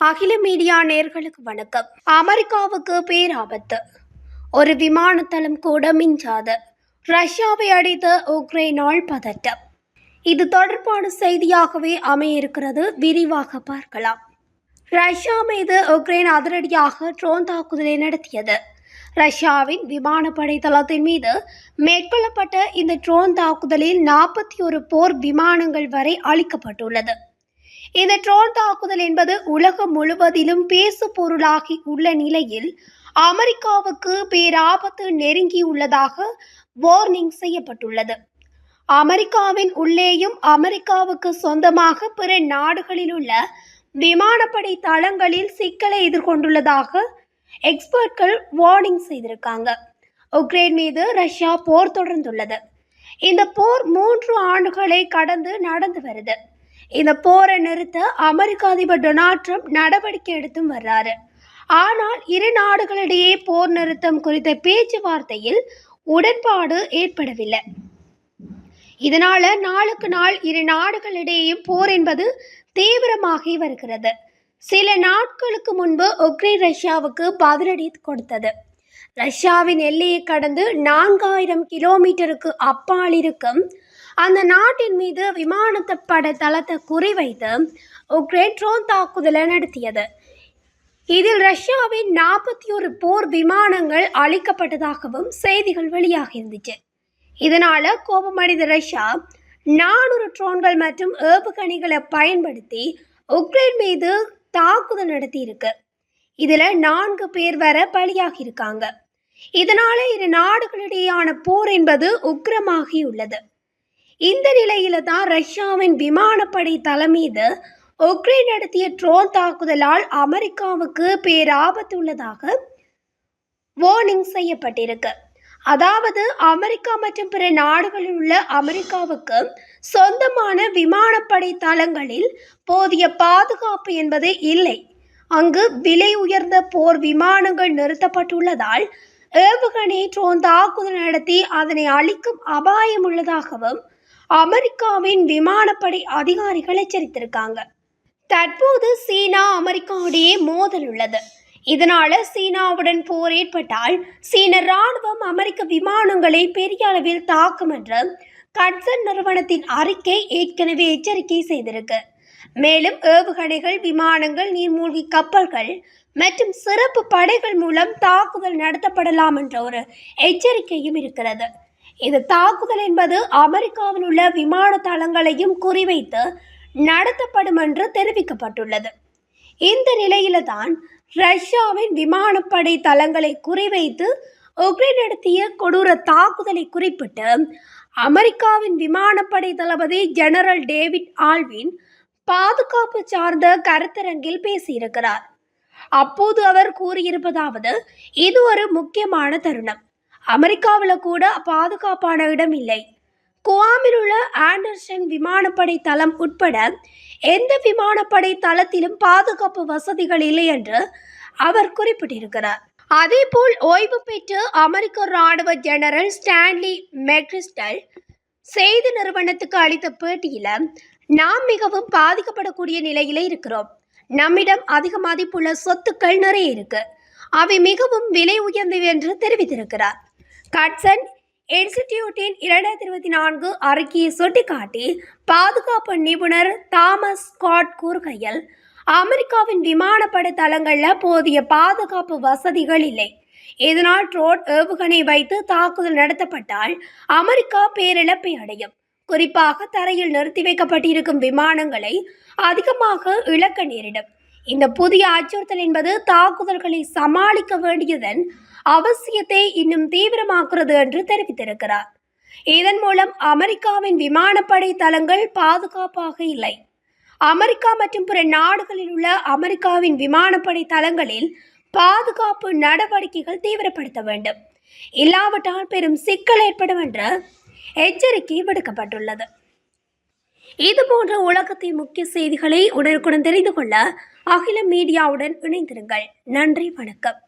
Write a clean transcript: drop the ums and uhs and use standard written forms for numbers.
அகில மீடியா நேர்களுக்கு வணக்கம். அமெரிக்காவுக்கு பேராபத்து. ஒரு விமானத்தளம் கூட மிஞ்சாது. ரஷ்யாவை அடித்த உக்ரைனால் பதட்டம். இது தொடர்பான செய்தியாகவே அமையிருக்கிறது. விரிவாக பார்க்கலாம். ரஷ்யா மீது உக்ரைன் அதிரடியாக ட்ரோன் தாக்குதலை நடத்தியது. ரஷ்யாவின் விமானப்படை தளத்தின் மீது மேற்கொள்ளப்பட்ட இந்த ட்ரோன் தாக்குதலில் 41 போர் விமானங்கள் வரை அளிக்கப்பட்டுள்ளது. இந்த ட்ரோன் தாக்குதல் என்பது உலகம் முழுவதிலும் பேசு பொருளாகி உள்ள நிலையில் அமெரிக்காவுக்கு பேராபத்து நெருங்கியுள்ளதாக வார்னிங் செய்யப்பட்டுள்ளது. அமெரிக்காவின் உள்ளேயும் அமெரிக்காவுக்கு சொந்தமாக பிற நாடுகளில் உள்ள விமானப்படை தளங்களில் சிக்கலை எதிர்கொண்டுள்ளதாக எக்ஸ்பர்ட்கள் வார்னிங் செய்திருக்காங்க. உக்ரைன் மீது ரஷ்யா போர் தொடர்ந்துள்ளது. இந்த போர் 3 ஆண்டுகளை கடந்து நடந்து வருது. இந்த போரை நிறுத்த அமெரிக்க அதிபர் டொனால்ட் ட்ரம்ப் நடவடிக்கை எடுத்தும் வர்றாரு. ஆனால் இரு நாடுகளிடையே போர் நிறுத்தம் குறித்த பேச்சுவார்த்தையில் உடன்பாடு ஏற்படவில்லை. இதனால நாளுக்கு நாள் இரு நாடுகளிடையேயும் போர் என்பது தீவிரமாகி வருகிறது. சில நாட்களுக்கு முன்பு உக்ரைன் ரஷ்யாவுக்கு பதிலடி கொடுத்தது. ரஷ்யாவின் எல்லையை கடந்து 4000 கிலோமீட்டருக்கு அப்பால் இருக்கும் அந்த நாட்டின் மீது விமானப்பட தளத்தை குறிவைத்து உக்ரைன் ட்ரோன் தாக்குதலை நடத்தியது. இதில் ரஷ்யாவின் 41 போர் விமானங்கள் அளிக்கப்பட்டதாகவும் செய்திகள் வெளியாகி இருந்துச்சு. இதனால கோபமடைந்த ரஷ்யா 400 ட்ரோன்கள் மற்றும் ஏவுகணைகளை பயன்படுத்தி உக்ரைன் மீது தாக்குதல் நடத்தியிருக்கு. இதுல 4 பேர் வர பலியாகி இருக்காங்க. இதனால இரு நாடுகளிடையேயான போர் என்பது உக்கிரமாகியுள்ளது. இந்த நிலையில தான் ரஷ்யாவின் விமானப்படை தளம் மீது உக்ரைன் நடத்திய ட்ரோன் தாக்குதலால் அமெரிக்காவுக்கு பேராபத்து உள்ளதாக வார்னிங் செய்யப்பட்டிருக்கு. அதாவது அமெரிக்கா மற்றும் பிற நாடுகளில் உள்ள அமெரிக்காவுக்கு சொந்தமான விமானப்படை தளங்களில் போதிய பாதுகாப்பு என்பது இல்லை. அங்கு விலை உயர்ந்த போர் விமானங்கள் நிறுத்தப்பட்டுள்ளதால் ஏவுகணை ட்ரோன் தாக்குதல் நடத்தி அதனை அழிக்கும் அபாயம் உள்ளதாகவும் அமெரிக்காவின் விமானப்படை அதிகாரிகள் எச்சரித்திருக்காங்க. தற்போது சீனா அமெரிக்கா இடையே மோதல் உள்ளது. இதனால சீனாவுடன் போர் ஏற்பட்டால் சீன ராணுவம் அமெரிக்க விமானங்களை பெரிய அளவில் தாக்கும் என்ற கட்சன் நிறுவனத்தின் அறிக்கை ஏற்கனவே எச்சரிக்கை செய்திருக்கு. மேலும் ஏவுகணைகள், விமானங்கள், நீர்மூழ்கி கப்பல்கள் மற்றும் சிறப்பு படைகள் மூலம் தாக்குதல் நடத்தப்படலாம் என்ற ஒரு எச்சரிக்கையும் இருக்கிறது. இந்த தாக்குதல் என்பது அமெரிக்காவில் உள்ள விமான தளங்களையும் குறிவைத்து நடத்தப்படும் என்று தெரிவிக்கப்பட்டுள்ளது. இந்த நிலையில தான் ரஷ்யாவின் விமானப்படை தளங்களை குறிவைத்து உக்ரைன் நடத்திய கொடூர தாக்குதலை குறிப்பிட்டு அமெரிக்காவின் விமானப்படை தளபதி ஜெனரல் டேவிட் ஆல்வின் பாதுகாப்பு சார்ந்த கருத்தரங்கில் பேசியிருக்கிறார். அப்போது அவர் கூறியிருப்பதாவது, இது ஒரு முக்கியமான தருணம். அமெரிக்காவில் கூட பாதுகாப்பான இடம் இல்லை. குவாமில் உள்ள ஆண்டர்சன் விமானப்படை தளம் உட்பட எந்த விமானப்படை தளத்திலும் பாதுகாப்பு வசதிகள் இல்லை என்று அவர் குறிப்பிட்டிருக்கிறார். அதேபோல் ஓய்வு பெற்ற அமெரிக்க ராணுவ ஜெனரல் ஸ்டான்லி மெக்ரிஸ்டல் செய்தி நிறுவனத்துக்கு அளித்த பேட்டியில, நாம் மிகவும் பாதிக்கப்படக்கூடிய நிலையில இருக்கிறோம். நம்மிடம் அதிக மதிப்புள்ள சொத்துக்கள் நிறைய இருக்கு. அவை மிகவும் விலை உயர்ந்தவை என்று தெரிவித்திருக்கிறார். கட்சன் இன்ஸ்டிடியூட்டின் 2024 அறிக்கையை சுட்டிக்காட்டி பாதுகாப்பு நிபுணர் தாமஸ் ஸ்காட் கூறுகையில், அமெரிக்காவின் விமானப்படை தளங்களில் போதிய பாதுகாப்பு வசதிகள் இல்லை. இதனால் ட்ரோன் ஏவுகணை வைத்து தாக்குதல் நடத்தப்பட்டால் அமெரிக்கா பேரிழப்பை அடையும். குறிப்பாக தரையில் நிறுத்தி வைக்கப்பட்டிருக்கும் விமானங்களை அதிகமாக இழக்க நேரிடும். இந்த புதிய அச்சுறுத்தல் என்பது தாக்குதல்களை சமாளிக்க வேண்டியதன் அவசியத்தை இன்னும் தீவிரமாக்குறது என்று தெரிவித்திருக்கிறார். இதன் மூலம் அமெரிக்காவின் விமானப்படை தளங்கள் பாதுகாப்பாக இல்லை. அமெரிக்கா மற்றும் பிற நாடுகளில் உள்ள அமெரிக்காவின் விமானப்படை தளங்களில் பாதுகாப்பு நடவடிக்கைகள் தீவிரப்படுத்த வேண்டும். இல்லாவிட்டால் பெரும் சிக்கல் ஏற்படும் என்ற எச்சரிக்கை விடுக்கப்பட்டுள்ளது. இதுபோன்ற உலகத்தின் முக்கிய செய்திகளை உடனுக்குடன் தெரிந்து கொள்ள அகில மீடியாவுடன் இணைந்திருங்கள். நன்றி, வணக்கம்.